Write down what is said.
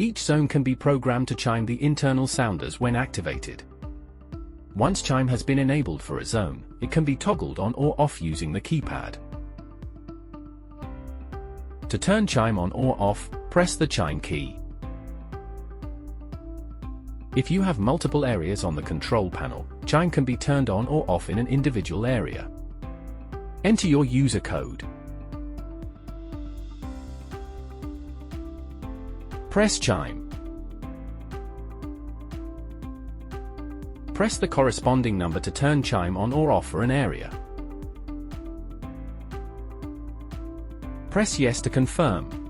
Each zone can be programmed to chime the internal sounders when activated. Once chime has been enabled for a zone, it can be toggled on or off using the keypad. To turn chime on or off, press the chime key. If you have multiple areas on the control panel, chime can be turned on or off in an individual area. Enter your user code. Press chime. Press the corresponding number to turn chime on or off for an area. Press yes to confirm.